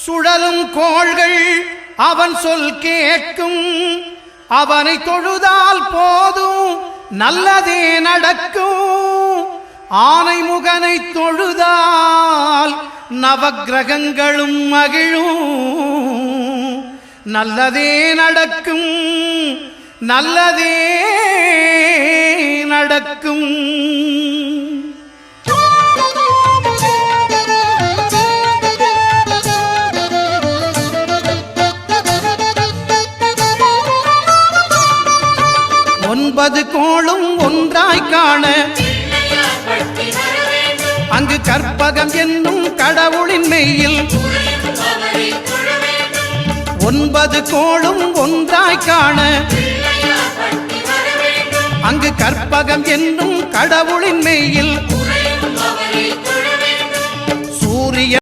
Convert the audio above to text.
சுழலும் கோள்கள் அவன் சொல் கேட்கும். அவனை தொழுதால் போதும் நல்லதே நடக்கும். ஆனை முகனை தொழுதால் நவக்கிரகங்களும் மகிழும். நல்லதே நடக்கும், நல்லதே நடக்கும். ஒன்பது கோளும் ஒன்றாய் காண அங்கு கற்பகம் என்னும் கடவுளின் மெய்யில். ஒன்பது கோளும் ஒன்றாய் காண அங்கு கற்பகம் என்னும் கடவுளின் மெய்யில்